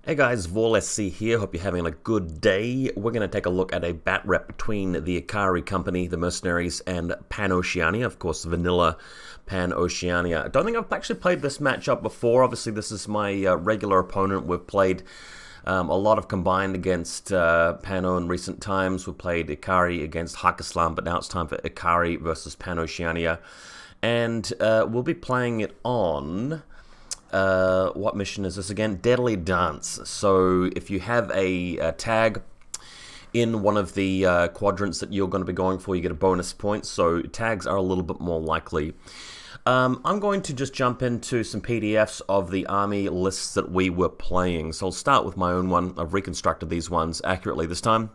Hey guys, VaulSC here. Hope you're having a good day. We're going to take a look at a bat rep between the iKari company, the Mercenaries, and PanOceania. Of course, vanilla PanOceania. I don't think I've actually played this matchup before. Obviously, this is my regular opponent. We've played a lot of combined against Pano in recent times. We've played iKari against Hakislam, but now it's time for iKari versus PanOceania. And we'll be playing it on... what mission is this again? Deadly Dance. So if you have a tag in one of the quadrants that you're going to be going for, you get a bonus point. So tags are a little bit more likely. I'm going to just jump into some PDFs of the army lists that we were playing. So I'll start with my own one. I've reconstructed these ones accurately this time.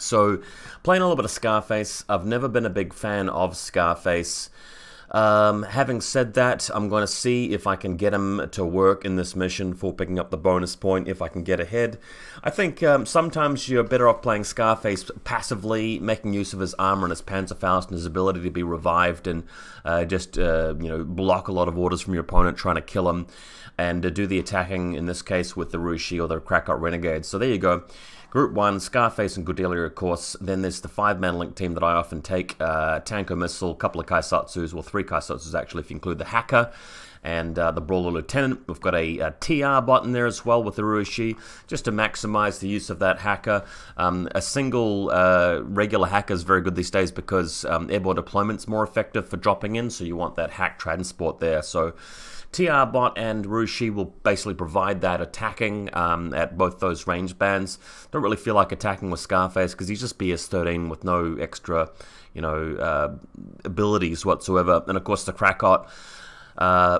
So playing a little bit of Scarface. I've never been a big fan of Scarface. Having said that, I'm going to see if I can get him to work in this mission for picking up the bonus point if I can get ahead. I think sometimes you're better off playing Scarface passively, making use of his armor and his Panzerfaust and his ability to be revived and just block a lot of orders from your opponent trying to kill him, and do the attacking, in this case with the Rushi or the Krakot Renegades. So there you go. Group 1, Scarface and Gudelia, of course. Then there's the 5-man link team that I often take. Tanko Missile, a couple of Kaisatsus, well 3 Kaisatsus actually if you include the Hacker, and the Brawler Lieutenant. We've got a TR bot in there as well with the Rushi, just to maximize the use of that Hacker. A single regular Hacker is very good these days because airborne deployment's more effective for dropping in, so you want that hack transport there. So TR bot and Rushi will basically provide that attacking at both those range bands. Don't really feel like attacking with Scarface because he's just BS-13 with no extra, abilities whatsoever. And of course the Krakot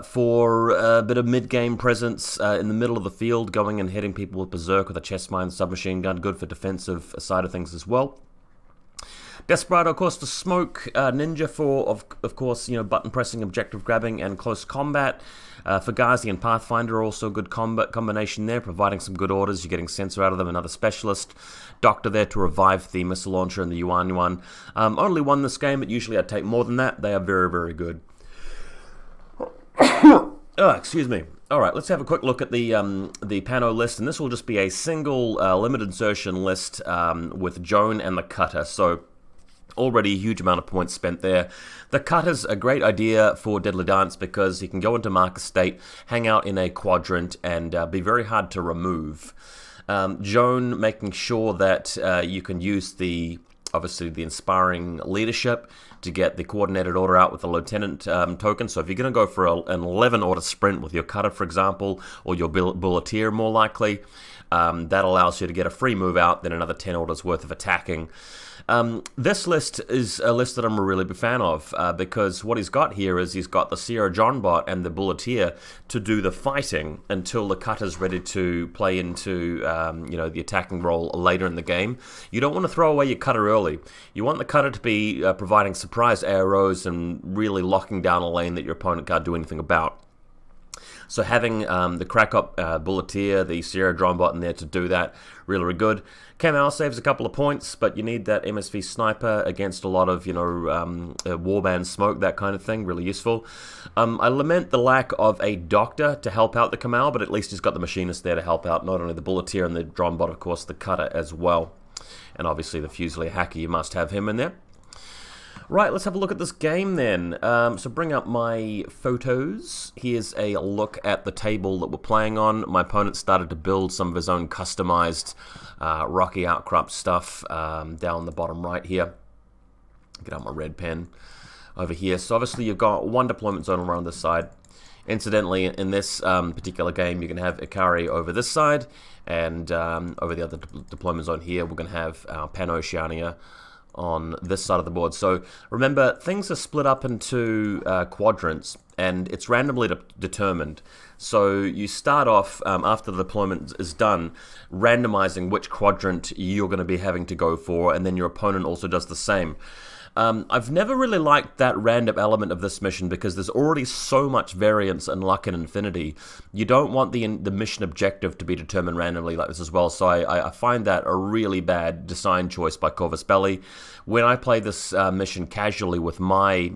for a bit of mid-game presence in the middle of the field, going and hitting people with Berserk with a chest mine, submachine gun, good for defensive side of things as well. Desperado, of course, for smoke. Ninja for, of course, button pressing, objective grabbing, and close combat. Fugazi and Pathfinder, also a good combat combination there, providing some good orders. You're getting Sensor out of them, another specialist. Doctor there to revive the missile launcher and the Yuan Yuan. Only won this game, but usually I'd take more than that. They are very, very good. Oh, excuse me. Alright, let's have a quick look at the Pano list, and this will just be a single limited insertion list with Joan and the Cutter. So already a huge amount of points spent there. The Cutter's a great idea for Deadly Dance because you can go into Marcus State, hang out in a quadrant, and be very hard to remove. Joan making sure that you can use obviously the inspiring leadership to get the coordinated order out with the lieutenant token. So if you're going to go for an 11 order sprint with your Cutter, for example, or your Bulleteer more likely, that allows you to get a free move out, then another 10 orders worth of attacking. This list is a list that I'm a really big fan of because what he's got here is he's got the Sierra John bot and the Bulleteer to do the fighting until the Cutter's ready to play into the attacking role later in the game. You don't want to throw away your Cutter early. You want the Cutter to be providing surprise arrows and really locking down a lane that your opponent can't do anything about. So having the Krakot Bulleteer, the Sierra Drone bot in there to do that, really, really good. Kamau saves a couple of points, but you need that MSV Sniper against a lot of, warband smoke, that kind of thing, really useful. I lament the lack of a Doctor to help out the Kamau, but at least he's got the Machinist there to help out, not only the Bulleteer and the Drone bot, of course, the Cutter as well. And obviously the Fusilier Hacker, you must have him in there. Right, let's have a look at this game then. So bring up my photos. Here's a look at the table that we're playing on. My opponent started to build some of his own customized Rocky Outcrop stuff down the bottom right here. Get out my red pen over here. So obviously you've got one deployment zone around this side. Incidentally, in this particular game, you can have iKari over this side, and over the other deployment zone here, we're going to have PanOceania on this side of the board. So remember, things are split up into quadrants, and it's randomly determined. So you start off, after the deployment is done, randomizing which quadrant you're going to be having to go for, and then your opponent also does the same. I've never really liked that random element of this mission because there's already so much variance and luck and infinity. You don't want the mission objective to be determined randomly like this as well, so I find that a really bad design choice by Corvus Belli. When I play this mission casually with my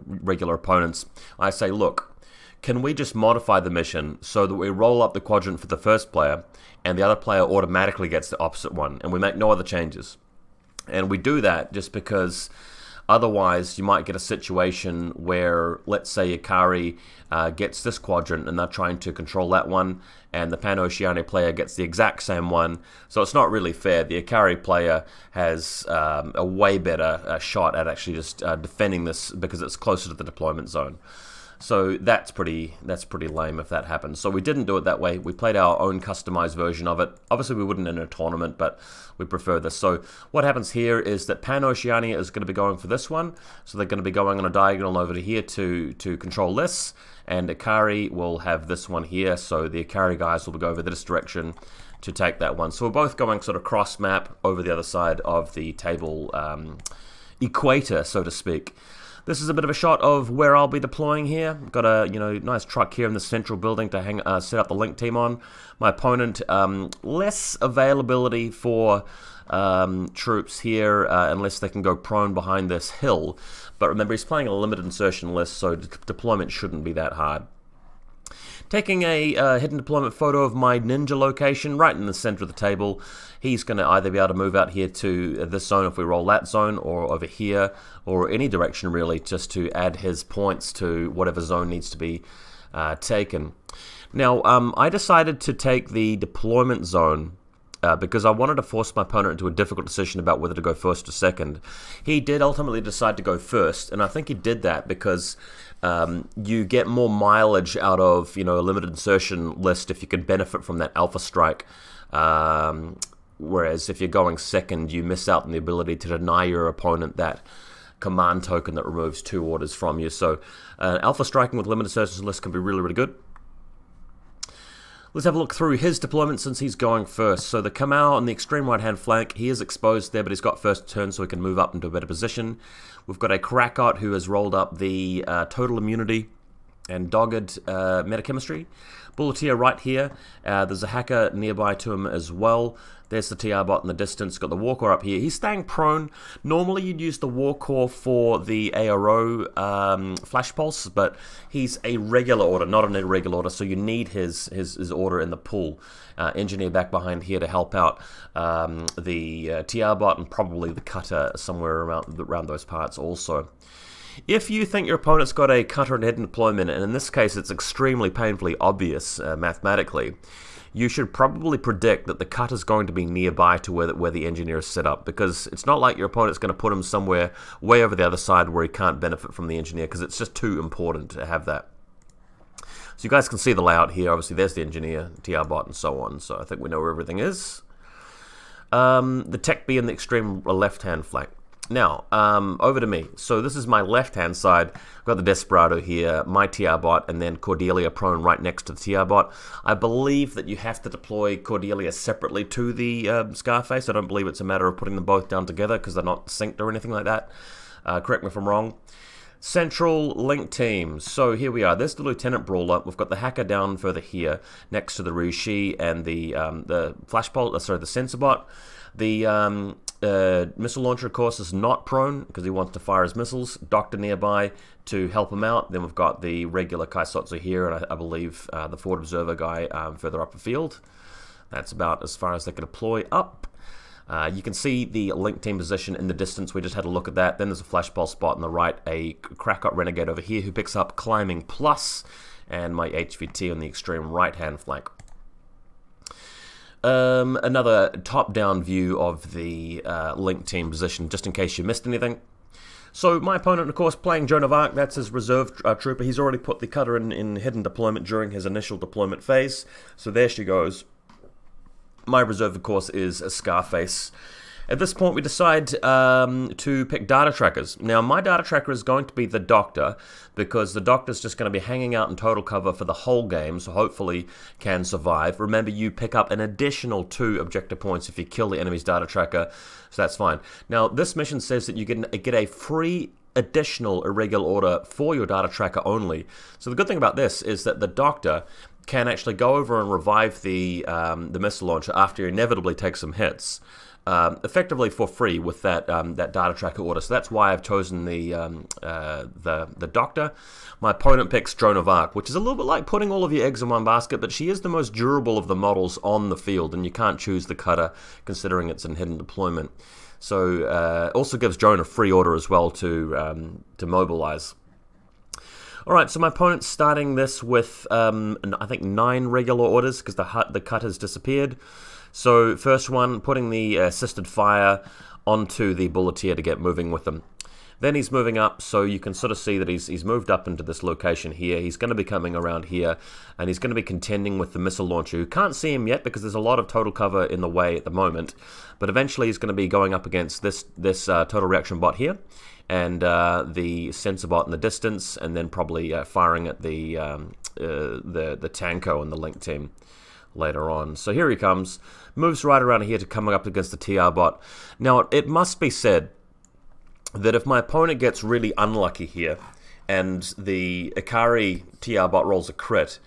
regular opponents, I say, look, can we just modify the mission so that we roll up the quadrant for the first player and the other player automatically gets the opposite one, and we make no other changes? And we do that just because otherwise you might get a situation where, let's say, iKari gets this quadrant and they're trying to control that one, and the PanOceania player gets the exact same one. So it's not really fair. The iKari player has a way better shot at actually just defending this because it's closer to the deployment zone. So that's pretty lame if that happens. So we didn't do it that way. We played our own customized version of it. Obviously we wouldn't in a tournament, but we prefer this. So what happens here is that PanOceania is going to be going for this one. So they're going to be going on a diagonal over to here to control this. And iKari will have this one here. So the iKari guys will go over this direction to take that one. So we're both going sort of cross map over the other side of the table equator, so to speak. This is a bit of a shot of where I'll be deploying here. Got a nice truck here in the central building to set up the link team on. My opponent, less availability for troops here unless they can go prone behind this hill. But remember, he's playing a limited insertion list, so deployment shouldn't be that hard. Taking a hidden deployment photo of my ninja location right in the center of the table. He's going to either be able to move out here to this zone if we roll that zone, or over here, or any direction really, just to add his points to whatever zone needs to be taken. Now, I decided to take the deployment zone because I wanted to force my opponent into a difficult decision about whether to go first or second. He did ultimately decide to go first, and I think he did that because you get more mileage out of a limited insertion list if you can benefit from that alpha strike. Whereas if you're going second, you miss out on the ability to deny your opponent that command token that removes 2 orders from you. So alpha striking with limited insertion list can be really, really good. Let's have a look through his deployment since he's going first. So the Kamau on the extreme right-hand flank, he is exposed there, but he's got first turn so he can move up into a better position. We've got a Krakot who has rolled up the total immunity and dogged metachemistry. Bulleteer right here. There's a hacker nearby to him as well. There's the TR bot in the distance. Got the Warcore up here. He's staying prone. Normally you'd use the Warcore for the ARO flash pulse, but he's a regular order, not an irregular order, so you need his order in the pool. Engineer back behind here to help out the TR bot and probably the cutter somewhere around those parts also. If you think your opponent's got a cutter and hidden deployment, and in this case it's extremely painfully obvious mathematically, you should probably predict that the cutter's going to be nearby to where the engineer is set up, because it's not like your opponent's going to put him somewhere way over the other side where he can't benefit from the engineer, because it's just too important to have that. So you guys can see the layout here. Obviously there's the engineer, TR bot, and so on, so I think we know where everything is. The tech B in the extreme left-hand flank. Now, over to me. So this is my left-hand side. I've got the Desperado here, my TR bot, and then Cordelia prone right next to the TR bot. I believe that you have to deploy Cordelia separately to the Scarface. I don't believe it's a matter of putting them both down together because they're not synced or anything like that. Correct me if I'm wrong. Central link teams. So here we are. There's the Lieutenant Brawler. We've got the hacker down further here next to the Rishi and the flash bolt. Sorry, the sensor bot. The missile launcher, of course, is not prone because he wants to fire his missiles. Doctor nearby to help him out. Then we've got the regular Kaisotsu here, and I believe the forward observer guy further up the field. That's about as far as they can deploy up. You can see the link team position in the distance. We just had a look at that. Then there's a flashball spot on the right, a Krakot Renegade over here who picks up climbing plus, and my HVT on the extreme right-hand flank. Another top-down view of the link team position, just in case you missed anything. So my opponent, of course, playing Joan of Arc. That's his reserve trooper. He's already put the cutter in hidden deployment during his initial deployment phase. So there she goes. My reserve, of course, is a Scarface. At this point, we decide to pick data trackers. Now, my data tracker is going to be the Doctor, because the Doctor's just going to be hanging out in total cover for the whole game, so hopefully can survive. Remember, you pick up an additional 2 objective points if you kill the enemy's data tracker, so that's fine. Now, this mission says that you get a free additional irregular order for your data tracker only. So the good thing about this is that the Doctor can actually go over and revive the missile launcher after he inevitably takes some hits, effectively for free with that that data tracker order. So that's why I've chosen the Doctor. My opponent picks Joan of Arc, which is a little bit like putting all of your eggs in one basket, but she is the most durable of the models on the field, and you can't choose the cutter considering it's in hidden deployment. So also gives Joan a free order as well to mobilize. Alright, so my opponent's starting this with, I think, 9 regular orders, because the cut has disappeared. So, first one, putting the assisted fire onto the Bulleteer to get moving with them. Then he's moving up, so you can sort of see that he's moved up into this location here. He's going to be coming around here, and he's going to be contending with the missile launcher. You can't see him yet because there's a lot of total cover in the way at the moment, but eventually he's going to be going up against this total reaction bot here, and the sensor bot in the distance, and then probably firing at the Tanko and the Link team later on. So here he comes, moves right around here to coming up against the TR bot. Now, it must be said that if my opponent gets really unlucky here and the iKari TR bot rolls a crit,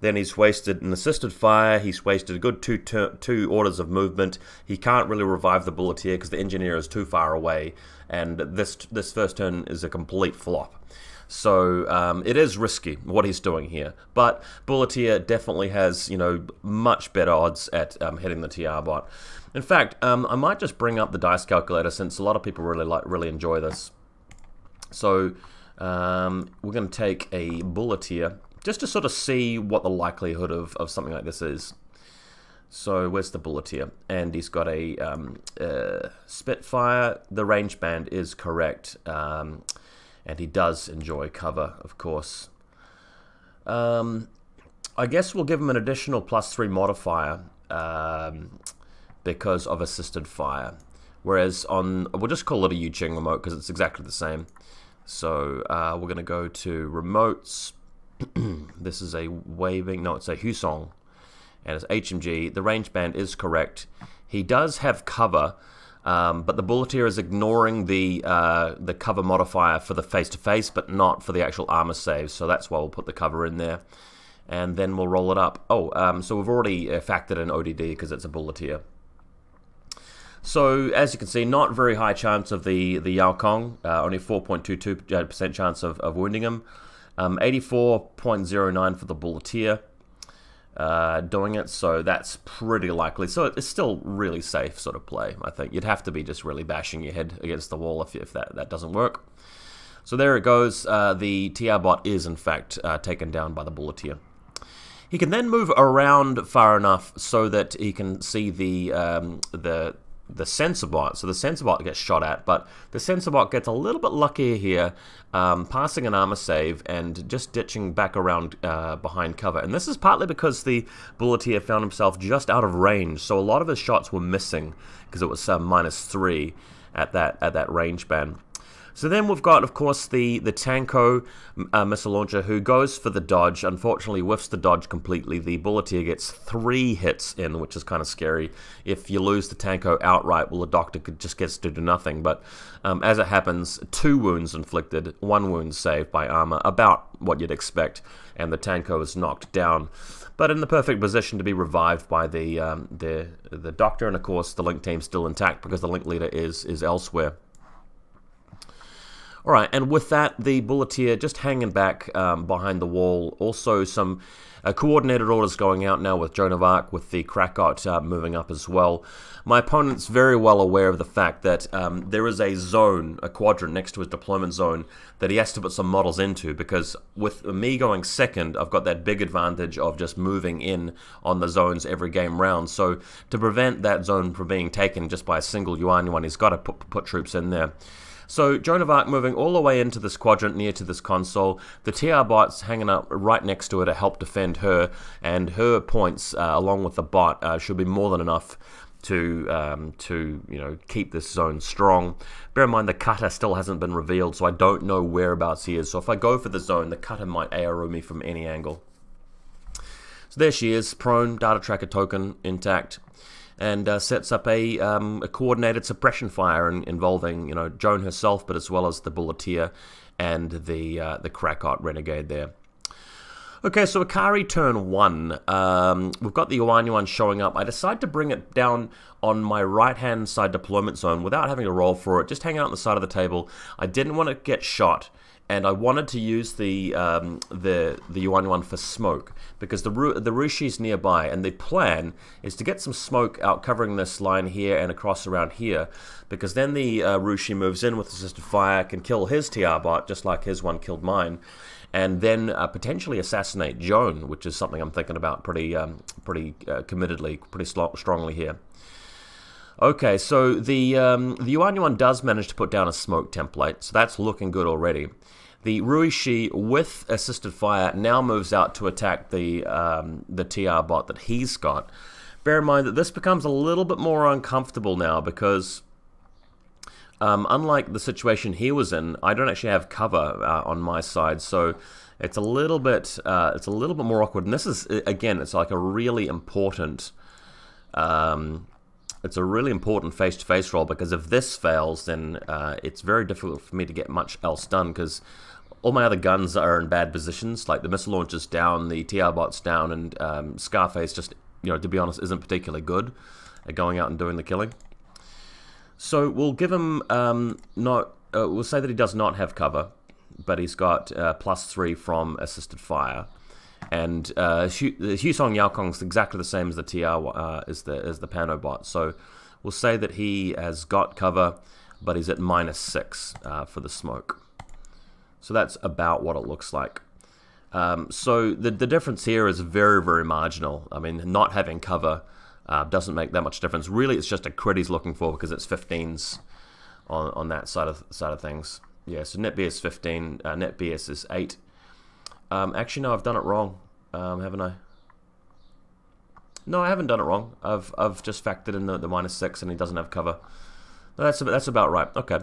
then he's wasted an assisted fire, he's wasted a good two orders of movement. He can't really revive the Bulleteer because the engineer is too far away, and this first turn is a complete flop. So it is risky what he's doing here, but Bulleteer definitely has, you know, much better odds at hitting the TR bot. In fact, I might just bring up the dice calculator since a lot of people really enjoy this. So we're going to take a Bulleteer just to sort of see what the likelihood of something like this is. So where's the Bulleteer? And he's got a Spitfire. The range band is correct. And he does enjoy cover, of course. I guess we'll give him an additional +3 modifier because of assisted fire. Whereas on, we'll just call it a Yuching remote because it's exactly the same. So we're going to go to remotes. This is a waving, no, it's a Husong. And it's HMG. The range band is correct. He does have cover. But the Bulleteer is ignoring the cover modifier for the face-to-face, but not for the actual armor save. So that's why we'll put the cover in there, and then we'll roll it up. Oh, so we've already factored in ODD because it's a Bulleteer. So as you can see, not very high chance of the Yao Kong. Only 4.22% chance of wounding him. 84.09 for the Bulleteer. Doing it, so that's pretty likely. So it's still really safe sort of play, I think. You'd have to be just really bashing your head against the wall if that doesn't work. So there it goes. The TR bot is, in fact, taken down by the Bulleteer. He can then move around far enough so that he can see the sensor bot. So the sensor bot gets shot at, but the sensor bot gets a little bit luckier here, passing an armor save and just ditching back around behind cover. And this is partly because the Bulleteer found himself just out of range, so a lot of his shots were missing because it was -3 at that range band. So then we've got, of course, the Tanko missile launcher who goes for the dodge. Unfortunately, whiffs the dodge completely. The Bulleteer gets 3 hits in, which is kind of scary. If you lose the Tanko outright, well, the Doctor just gets to do nothing. But as it happens, 2 wounds inflicted, 1 wound saved by armor, about what you'd expect, and the Tanko is knocked down. But in the perfect position to be revived by the Doctor, and of course, the Link team's still intact because the Link leader is elsewhere. Alright, and with that, the Bulleteer just hanging back behind the wall. Also some coordinated orders going out now with Joan of Arc, with the Krakot moving up as well. My opponent's very well aware of the fact that there is a zone, a quadrant next to his deployment zone that he has to put some models into, because with me going second, I've got that big advantage of just moving in on the zones every game round. So to prevent that zone from being taken just by a single Yuan, he's got to put troops in there. So Joan of Arc moving all the way into this quadrant near to this console. The TR bot's hanging up right next to her to help defend her, and her points along with the bot should be more than enough to keep this zone strong. Bear in mind the cutter still hasn't been revealed, so I don't know whereabouts he is. So if I go for the zone, the cutter might ARO me from any angle. So there she is, prone, data tracker token intact, and sets up a coordinated suppression fire involving Joan herself, but as well as the Bulleteer and the Krakot Renegade there. Okay, so iKari turn 1. We've got the Yuan showing up. I decide to bring it down on my right-hand side deployment zone without having to roll for it, just hanging out on the side of the table. I didn't want to get shot, and I wanted to use the Yuan for smoke, because the Rushi's nearby, and the plan is to get some smoke out covering this line here and across around here, because then the Rushi moves in with assisted fire, can kill his TR bot, just like his one killed mine, and then potentially assassinate Joan, which is something I'm thinking about pretty committedly, pretty strongly here. Okay, so the Yuan does manage to put down a smoke template, so that's looking good already. The Ruishi with assisted fire now moves out to attack the TR bot that he's got. Bear in mind that this becomes a little bit more uncomfortable now because unlike the situation he was in, I don't actually have cover on my side, so it's a little bit more awkward. And this is, again, it's like a really important it's a really important face-to-face roll, because if this fails, then it's very difficult for me to get much else done, because all my other guns are in bad positions. Like the missile launcher's down, the TR bot's down, and Scarface just, to be honest, isn't particularly good at going out and doing the killing. So we'll give him we'll say that he does not have cover, but he's got +3 from assisted fire. And the Husong Yaokong is exactly the same as the TR as the Pano bot. So we'll say that he has got cover, but he's at -6 for the smoke. So that's about what it looks like. So the difference here is very, very marginal. I mean, not having cover doesn't make that much difference. Really, it's just a crit he's looking for, because it's 15s on that side of things. Yeah, so net BS 15, net BS is 8. Actually, no, I've done it wrong, haven't I? No, I haven't done it wrong. I've just factored in the -6, and he doesn't have cover. That's about right. Okay.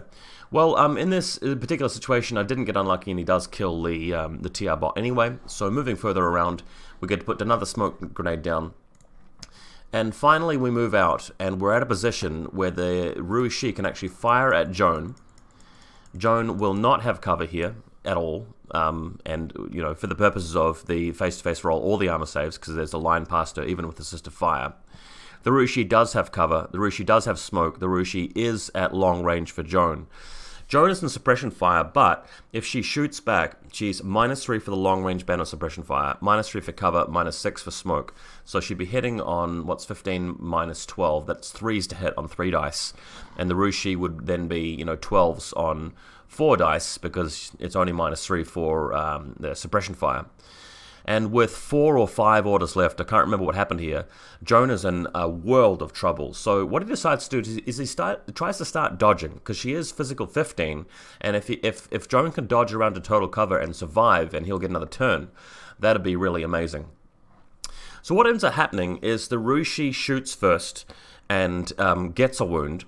Well, in this particular situation, I didn't get unlucky, and he does kill the TR bot anyway. So moving further around, we get to put another smoke grenade down. And finally, we move out, and we're at a position where the Ruishi can actually fire at Joan. Joan will not have cover here at all, and for the purposes of the face-to-face roll, all the armor saves, because there's a line past her, even with assisted fire. The Ruishi does have cover, the Ruishi does have smoke, the Ruishi is at long range for Joan. Joan is in suppression fire, but if she shoots back, she's -3 for the long range ban of suppression fire, -3 for cover, -6 for smoke. So she'd be hitting on, what's 15 -12, that's 3s to hit on 3 dice. And the Ruishi would then be, 12s on 4 dice, because it's only -3 for the suppression fire. And with 4 or 5 orders left, I can't remember what happened here, Joan is in a world of trouble. So what he decides to do is he tries to start dodging, because she is physical 15, and if Joan can dodge around to total cover and survive, and he'll get another turn, that'd be really amazing. So what ends up happening is the Ruishi shoots first and gets a wound,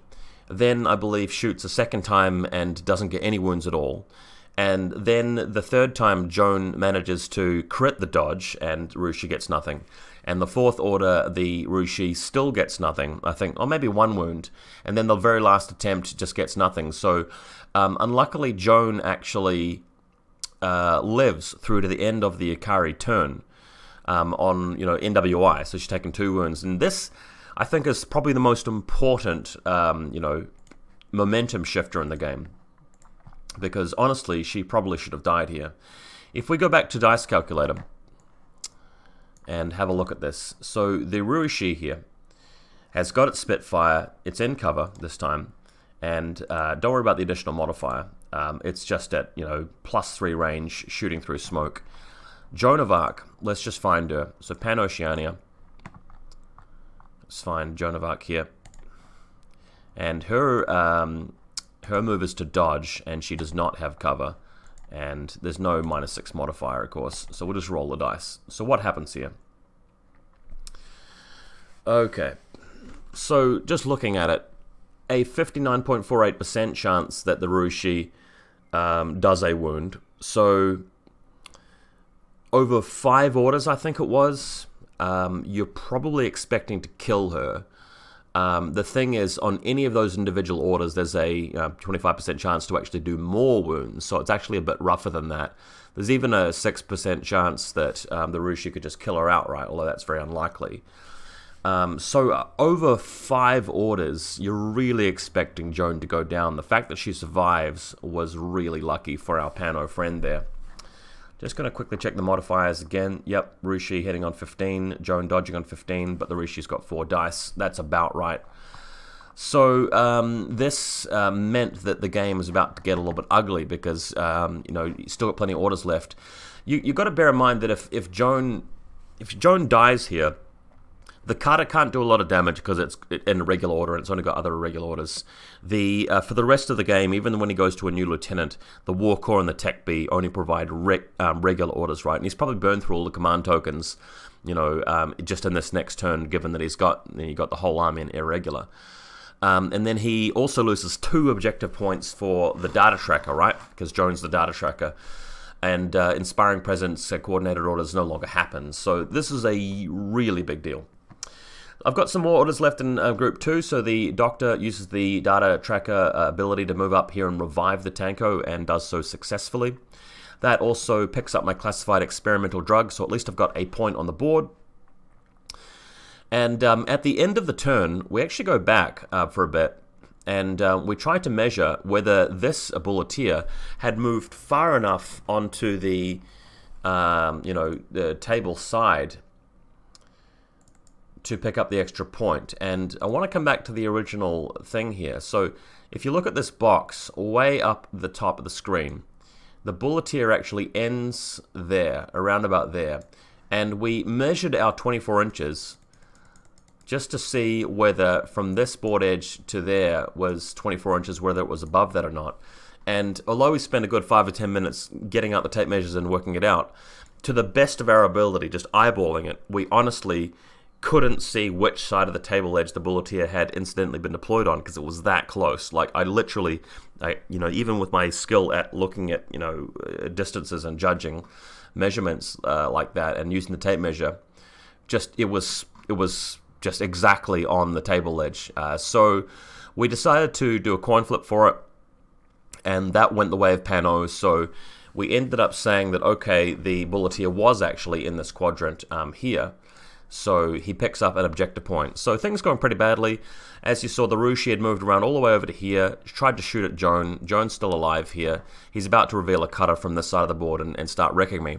then I believe shoots a second time and doesn't get any wounds at all. And then the third time, Joan manages to crit the dodge, and Ruishi gets nothing. And the fourth order, the Ruishi still gets nothing, I think, or maybe 1 wound. And then the very last attempt just gets nothing. So, unluckily, Joan actually lives through to the end of the iKari turn on, NWI. So she's taken 2 wounds. And this, I think, is probably the most important, momentum shifter in the game. Because honestly, she probably should have died here. If we go back to Dice Calculator and have a look at this. So the Ruishi here has got its Spitfire. It's in cover this time. And don't worry about the additional modifier. It's just at, +3 range, shooting through smoke. Joan of Arc, let's just find her. So PanOceania. Let's find Joan of Arc here. And her move is to dodge, and she does not have cover. And there's no -6 modifier, of course. So we'll just roll the dice. So what happens here? Okay. So just looking at it, a 59.48% chance that the Ruishi does a wound. So over 5 orders, I think it was, you're probably expecting to kill her. The thing is, on any of those individual orders, there's a 25% chance to actually do more wounds, so it's actually a bit rougher than that. There's even a 6% chance that the Rushi could just kill her outright, although that's very unlikely. So over 5 orders, you're really expecting Joan to go down. The fact that she survives was really lucky for our Pano friend there. Just going to quickly check the modifiers again. Yep, Rushi hitting on 15, Joan dodging on 15, but the Rushi's got 4 dice. That's about right. So this meant that the game was about to get a little bit ugly because you know, you still got plenty of orders left. You've got to bear in mind that if Joan dies here, the cutter can't do a lot of damage because it's in a regular order and it's only got other irregular orders. For the rest of the game, even when he goes to a new lieutenant, the War Core and the Tech B only provide regular orders, right? And he's probably burned through all the command tokens, you know, just in this next turn, given that he got the whole army in irregular. And then he also loses 2 objective points for the data tracker, right? Because Joan's the data tracker. And Inspiring Presence coordinated orders no longer happen. So this is a really big deal. I've got some more orders left in Group 2, so the Doctor uses the data tracker ability to move up here and revive the Tanko, and does so successfully. That also picks up my classified experimental drug, so at least I've got a point on the board. And at the end of the turn, we actually go back for a bit, and we try to measure whether this bulleteer had moved far enough onto the, you know, the table side to pick up the extra point. And I want to come back to the original thing here. So if you look at this box way up the top of the screen, the bulleteer actually ends there, around about there. And we measured our 24 inches just to see whether from this board edge to there was 24 inches, whether it was above that or not. And although we spent a good 5 or 10 minutes getting out the tape measures and working it out, to the best of our ability, just eyeballing it, we honestly couldn't see which side of the table edge the bulleteer had incidentally been deployed on, because it was that close. Like, I literally, you know, even with my skill at looking at, you know, distances and judging measurements like that and using the tape measure, it was just exactly on the table edge. So we decided to do a coin flip for it, and that went the way of Pano. So we ended up saying that, okay, the bulleteer was actually in this quadrant here. So he picks up an objective point. So things going pretty badly. As you saw, the Rushi had moved around all the way over to here, tried to shoot at Joan. Joan's still alive here. He's about to reveal a cutter from this side of the board and start wrecking me.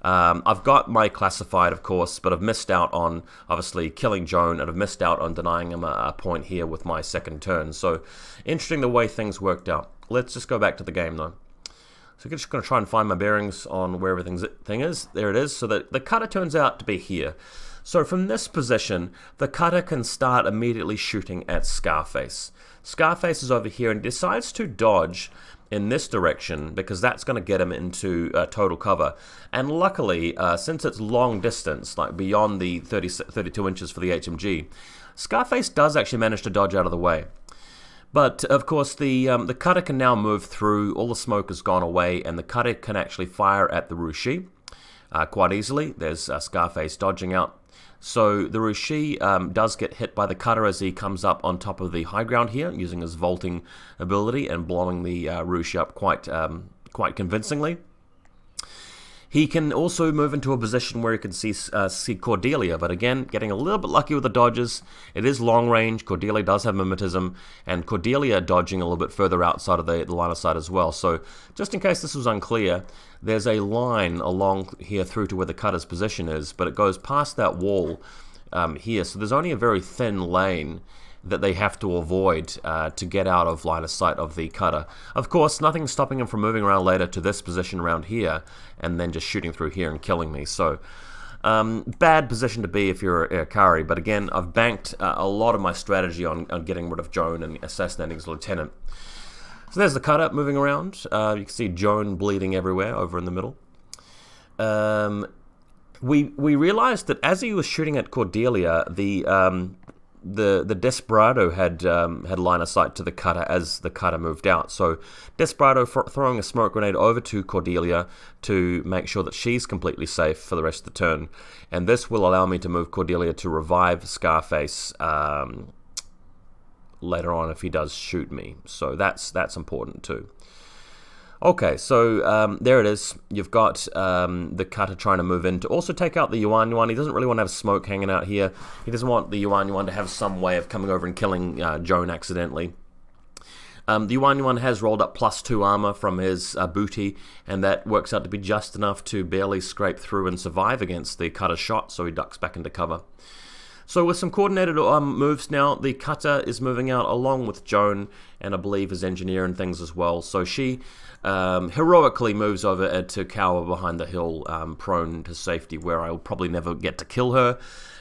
I've got my classified, of course, but I've missed out on, obviously, killing Joan, and I've missed out on denying him a point here with my second turn. So interesting the way things worked out. Let's just go back to the game, though. So I'm just going to try and find my bearings on where everything is. There it is. So the cutter turns out to be here. So from this position, the cutter can start immediately shooting at Scarface. Scarface is over here and decides to dodge in this direction because that's going to get him into total cover. And luckily, since it's long distance, like beyond the 32 inches for the HMG, Scarface does actually manage to dodge out of the way. But of course, the cutter can now move through. All the smoke has gone away, and the cutter can actually fire at the Rushi quite easily. There's Scarface dodging out. So the Rushi does get hit by the cutter as he comes up on top of the high ground here, using his vaulting ability and blowing the Rushi up quite convincingly. He can also move into a position where he can see Cordelia, but again, getting a little bit lucky with the dodges. It is long range. Cordelia does have mimetism, and Cordelia dodging a little bit further outside of the line of sight as well. So just in case this was unclear, there's a line along here through to where the cutter's position is, but it goes past that wall here. So there's only a very thin lane that they have to avoid to get out of line of sight of the cutter. Of course, nothing's stopping him from moving around later to this position around here and then just shooting through here and killing me. So bad position to be if you're iKari, but again, I've banked a lot of my strategy on getting rid of Joan and assassinating his lieutenant. So there's the cutter moving around. You can see Joan bleeding everywhere over in the middle. We realized that as he was shooting at Cordelia, the Desperado had line of sight to the cutter as the cutter moved out. So Desperado throwing a smoke grenade over to Cordelia to make sure that she's completely safe for the rest of the turn. And this will allow me to move Cordelia to revive Scarface later on if he does shoot me. So that's important too. Okay, so there it is. You've got the cutter trying to move in to also take out the Yuan. He doesn't really want to have smoke hanging out here. He doesn't want the Yuan to have some way of coming over and killing Joan accidentally. The Yuan has rolled up +2 armor from his booty, and that works out to be just enough to barely scrape through and survive against the cutter shot, so he ducks back into cover. So with some coordinated moves now, the cutter is moving out along with Joan, and I believe his engineer and things as well. So she heroically moves over to cower behind the hill, prone to safety, where I will probably never get to kill her.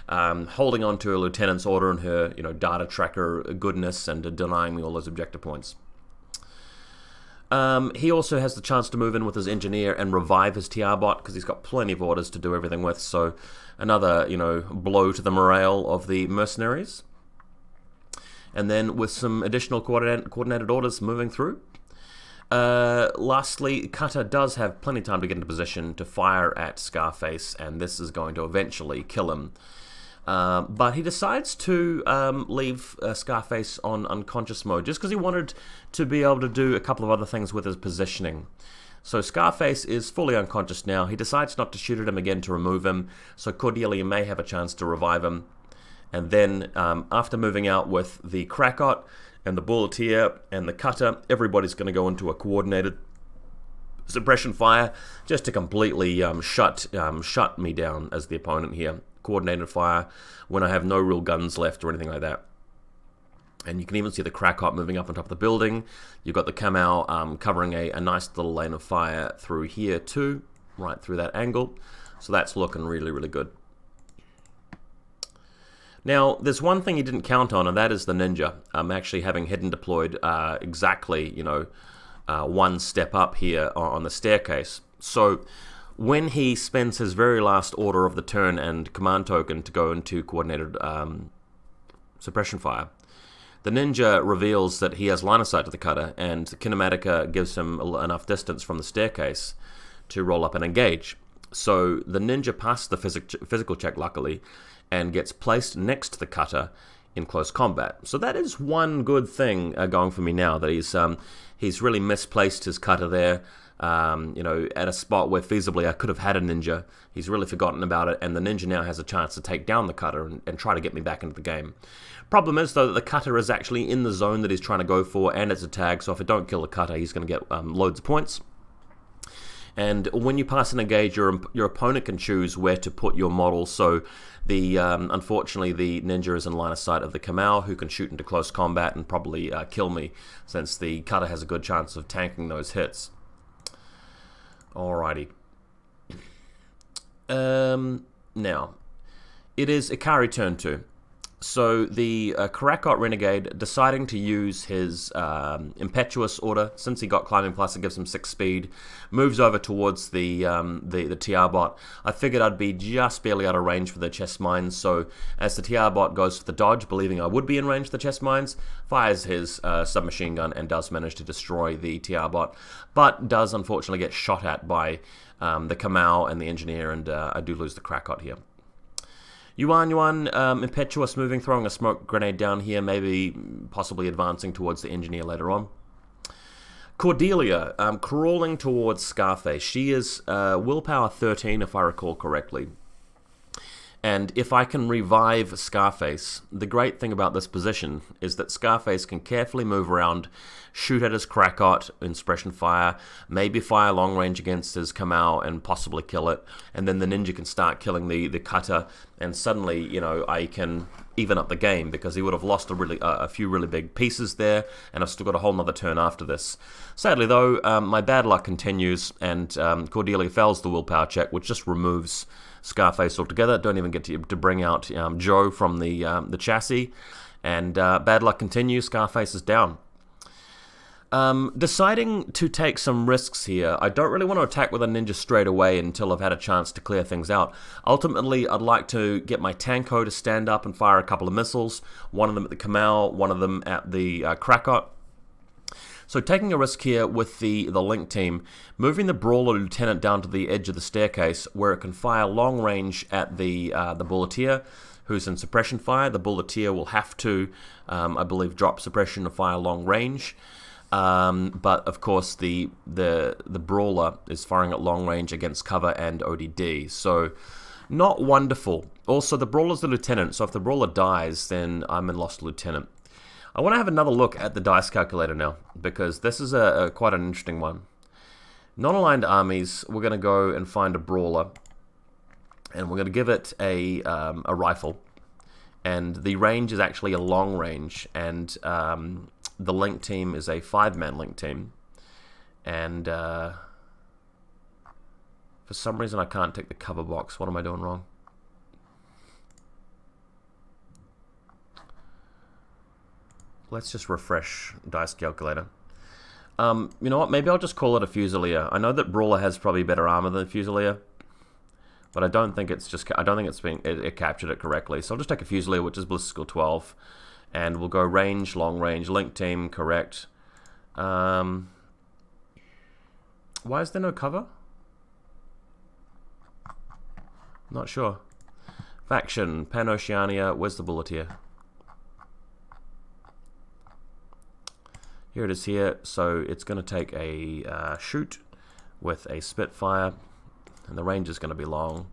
Holding on to a lieutenant's order and her, data tracker goodness, and denying me all those objective points. He also has the chance to move in with his engineer and revive his TR bot because he's got plenty of orders to do everything with. So another, blow to the morale of the mercenaries. And then with some additional coordinated orders moving through. Lastly, Cutter does have plenty of time to get into position to fire at Scarface, and this is going to eventually kill him. But he decides to leave Scarface on unconscious mode just because he wanted to be able to do a couple of other things with his positioning. So Scarface is fully unconscious now. He decides not to shoot at him again to remove him, so Cordelia may have a chance to revive him. And then after moving out with the Krakot and the Bulleteer and the Cutter, everybody's going to go into a coordinated suppression fire just to completely shut me down as the opponent here. Coordinated fire when I have no real guns left or anything like that. And you can even see the Krakot moving up on top of the building. You've got the Kamau covering a nice little lane of fire through here too, right through that angle. So that's looking really, really good. Now, there's one thing you didn't count on, and that is the Ninja. Actually having hidden deployed exactly, one step up here on the staircase. So when he spends his very last order of the turn and command token to go into coordinated suppression fire, the Ninja reveals that he has line of sight to the cutter, and Kinematica gives him enough distance from the staircase to roll up and engage. So the Ninja passes the physical check, luckily, and gets placed next to the cutter in close combat. So that is one good thing going for me now, that he's really misplaced his cutter there. At a spot where feasibly I could have had a Ninja. He's really forgotten about it, and the Ninja now has a chance to take down the cutter and try to get me back into the game. Problem is, though, that the cutter is actually in the zone that he's trying to go for, and it's a tag, so if I don't kill the cutter, he's going to get loads of points. And when you pass and engage, your opponent can choose where to put your model. So the unfortunately, the Ninja is in line of sight of the Kamau, who can shoot into close combat and probably kill me, since the cutter has a good chance of tanking those hits. Alrighty. Now, it is iKari turn 2. So the Krakot Renegade, deciding to use his impetuous order, since he got climbing plus, it gives him 6 speed, moves over towards the TR bot. I figured I'd be just barely out of range for the chest mines, so as the TR bot goes for the dodge, believing I would be in range for the chest mines, fires his submachine gun and does manage to destroy the TR bot, but does unfortunately get shot at by the Kamau and the engineer, and I do lose the Krakot here. Yuan, impetuous, moving, throwing a smoke grenade down here, maybe possibly advancing towards the engineer later on. Cordelia, crawling towards Scarface. She is willpower 13, if I recall correctly. And if I can revive Scarface, the great thing about this position is that Scarface can carefully move around, shoot at his Krakot in suppression fire, maybe fire long range against his Kamau and possibly kill it, and then the Ninja can start killing the cutter, and suddenly, I can even up the game, because he would have lost a few really big pieces there, and I've still got a whole nother turn after this. Sadly though, my bad luck continues, and Cordelia fails the willpower check, which just removes Scarface altogether. Don't even get to bring out Joe from the chassis, and bad luck continues. Scarface is down. Deciding to take some risks here. I don't really want to attack with a Ninja straight away until I've had a chance to clear things out. Ultimately, I'd like to get my Tanko to stand up and fire a couple of missiles, one of them at the Kamau, one of them at the Krakot. So taking a risk here with the Link team, moving the Brawler Lieutenant down to the edge of the staircase where it can fire long range at the Bulleteer, who's in suppression fire. The Bulleteer will have to, I believe, drop suppression fire long range. But of course the Brawler is firing at long range against cover and ODD, so not wonderful. Also, the Brawler's the Lieutenant, so if the Brawler dies, then I'm in Lost Lieutenant. I want to have another look at the dice calculator now, because this is quite an interesting one. Non-aligned armies, we're going to go and find a Brawler, and we're going to give it a rifle, and the range is actually a long range, and the link team is a 5-man link team, and for some reason I can't tick the cover box. What am I doing wrong? Let's just refresh dice calculator. You know what? Maybe I'll just call it a Fusilier. I know that Brawler has probably better armor than Fusilier, but I don't think it's just. I don't think it captured it correctly. So I'll just take a Fusilier, which is Ballistical 12, and we'll go range, long range, link team, correct. Why is there no cover? Not sure. Faction, PanOceania. Where's the Bulleteer? Here it is here. So it's going to take a shoot with a Spitfire, and the range is going to be long.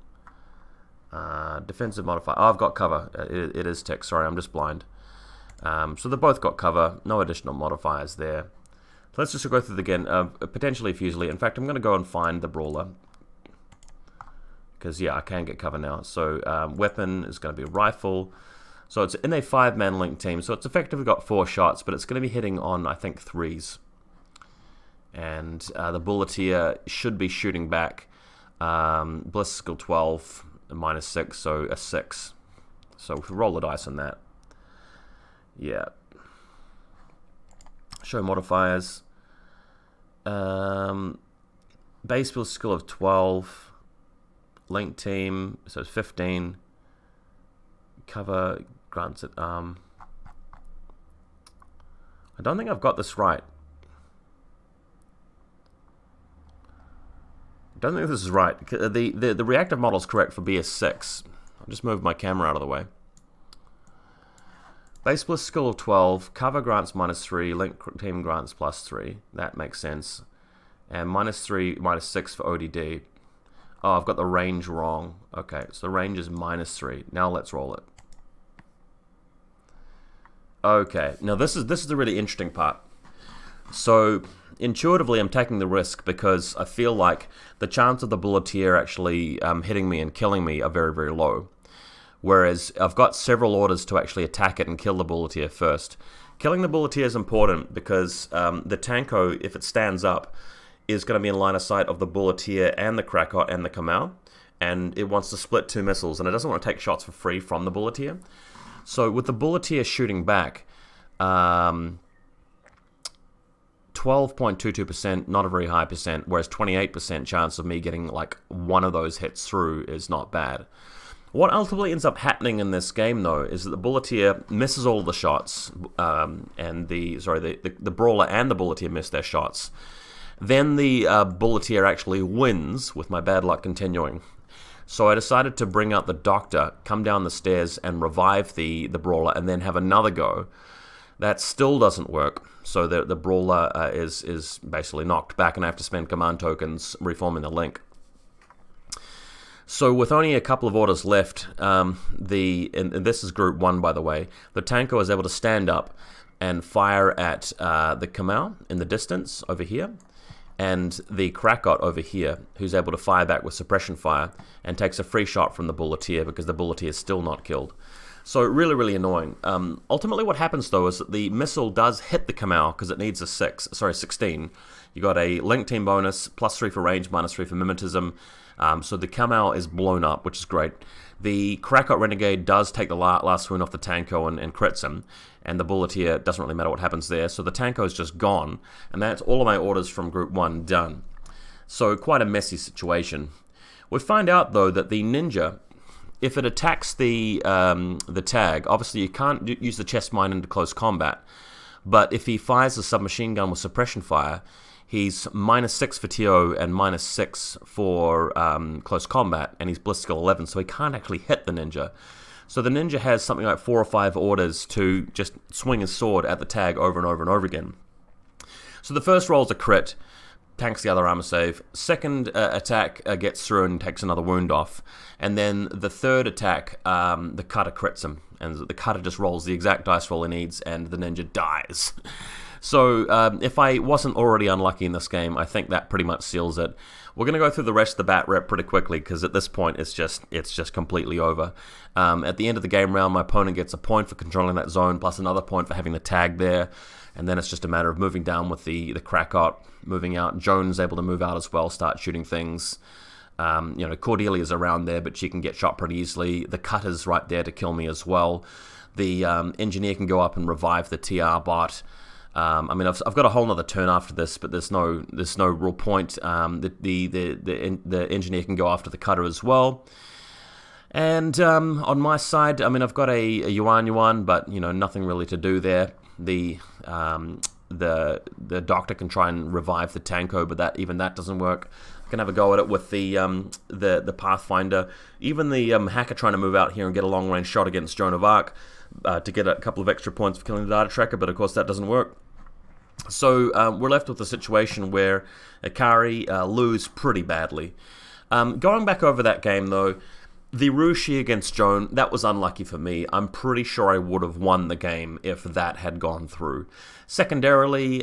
Defensive modifier. Oh, I've got cover. It is tick. Sorry, I'm just blind. So they both got cover. No additional modifiers there. So let's just go through it again. Potentially Fusilier. In fact, I'm going to go and find the Brawler, because yeah, I can get cover now. So weapon is going to be a rifle. So it's in a 5-man link team, so it's effectively got 4 shots, but it's going to be hitting on, I think, 3s. And the Bulleteer should be shooting back. Ballistical 12, -6, so a 6. So if we roll the dice on that. Yeah. Show modifiers. Base build skill of 12. Link team, so it's 15. Cover grants it. I don't think I've got this right. I don't think this is right. The reactive model is correct for BS6. I'll just move my camera out of the way. Base bliss skill of 12. Cover grants -3. Link team grants +3. That makes sense. And -3, -6 for ODD. Oh, I've got the range wrong. Okay, so the range is -3. Now let's roll it. Okay, now this is the really interesting part. So intuitively, I'm taking the risk because I feel like the chance of the Bulleteer actually hitting me and killing me are very, very low. Whereas I've got several orders to actually attack it and kill the Bulleteer first. Killing the Bulleteer is important because the Tanko, if it stands up, is going to be in line of sight of the Bulleteer and the Krakot and the Kamau, and it wants to split 2 missiles, and it doesn't want to take shots for free from the Bulleteer. So with the Bulleteer shooting back, 12.22%, not a very high percent, whereas 28% chance of me getting like one of those hits through is not bad. What ultimately ends up happening in this game, though, is that the Bulleteer misses all the shots, and the Brawler and the Bulleteer miss their shots. Then the Bulleteer actually wins, with my bad luck continuing. So I decided to bring out the Doctor, come down the stairs, and revive the Brawler, and then have another go. That still doesn't work, so the Brawler is basically knocked back, and I have to spend command tokens reforming the link. So with only a couple of orders left, and this is Group 1, by the way, the Tanko is able to stand up and fire at the Kamau in the distance over here, and the Krakot over here, who's able to fire back with suppression fire, and takes a free shot from the Bulleteer because the Bulleteer is still not killed. So really, really annoying. Ultimately what happens, though, is that the missile does hit the Kamau because it needs a 16. You got a link team bonus, +3 for range, -3 for mimetism. So the Kamau is blown up, which is great. The Krakot Renegade does take the last wound off the Tanko and crits him, and the Bulleteer doesn't really matter what happens there, so the Tanko is just gone, and that's all of my orders from Group 1 done. So quite a messy situation. We find out, though, that the Ninja, if it attacks the tag, obviously you can't use the chest mine into close combat, but if he fires a submachine gun with suppression fire, he's -6 for TO and -6 for close combat, and he's Bliss skill 11, so he can't actually hit the Ninja. So the ninja has something like 4 or 5 orders to just swing his sword at the tag over and over and over again. So the first roll's a crit, tanks the other armor save. Second attack gets through and takes another wound off. And then the third attack, the cutter crits him. And the cutter just rolls the exact dice roll he needs, and the ninja dies. So if I wasn't already unlucky in this game, I think that pretty much seals it. We're going to go through the rest of the bat rep pretty quickly, because at this point it's just completely over. At the end of the game round, my opponent gets a point for controlling that zone, plus another point for having the tag there. And then it's just a matter of moving down with the Krakot, moving out. Joan's able to move out as well, start shooting things. You know, Cordelia's around there, but she can get shot pretty easily. The Cutter's right there to kill me as well. The Engineer can go up and revive the TR bot. I mean, I've got a whole other turn after this, but there's no real point. The Engineer can go after the Cutter as well. And on my side, I mean, I've got a Yuan, but you know, nothing really to do there. The Doctor can try and revive the Tanko, but even that doesn't work. I can have a go at it with the Pathfinder. Even the Hacker trying to move out here and get a long range shot against Joan of Arc to get a couple of extra points for killing the Data Tracker, but of course that doesn't work. So we're left with a situation where iKari lose pretty badly. Going back over that game though, the Rushi against Joan, that was unlucky for me. I'm pretty sure I would have won the game if that had gone through. Secondarily,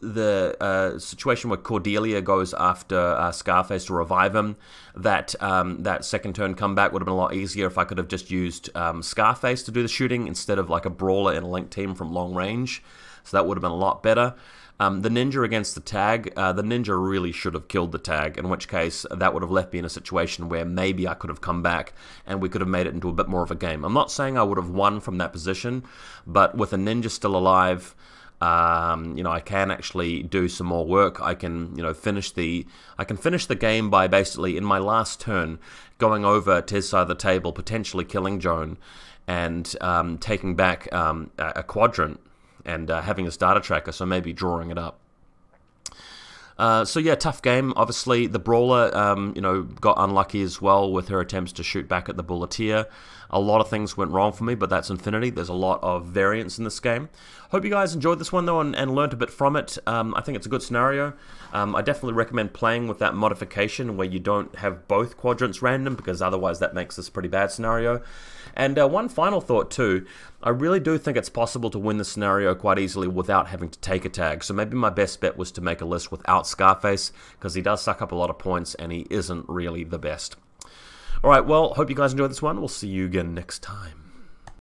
the situation where Cordelia goes after Scarface to revive him, that second turn comeback would have been a lot easier if I could have just used Scarface to do the shooting instead of like a brawler in a linked team from long range. So that would have been a lot better. The ninja against the tag, the ninja really should have killed the tag, in which case that would have left me in a situation where maybe I could have come back and we could have made it into a bit more of a game. I'm not saying I would have won from that position, but with a ninja still alive, you know, I can actually do some more work. I can, you know, finish the game by basically in my last turn going over to his side of the table, potentially killing Joan, and taking back a quadrant and having his Data Tracker, so maybe drawing it up. So yeah, tough game. Obviously, the Brawler, you know, got unlucky as well with her attempts to shoot back at the Bulleteer. A lot of things went wrong for me, but that's Infinity. There's a lot of variance in this game. Hope you guys enjoyed this one, though, and learned a bit from it. I think it's a good scenario. I definitely recommend playing with that modification where you don't have both quadrants random, because otherwise that makes this a pretty bad scenario. And one final thought, too. I really do think it's possible to win the scenario quite easily without having to take a tag. So maybe my best bet was to make a list without Scarface, because he does suck up a lot of points, and he isn't really the best. Alright, well, hope you guys enjoyed this one. We'll see you again next time.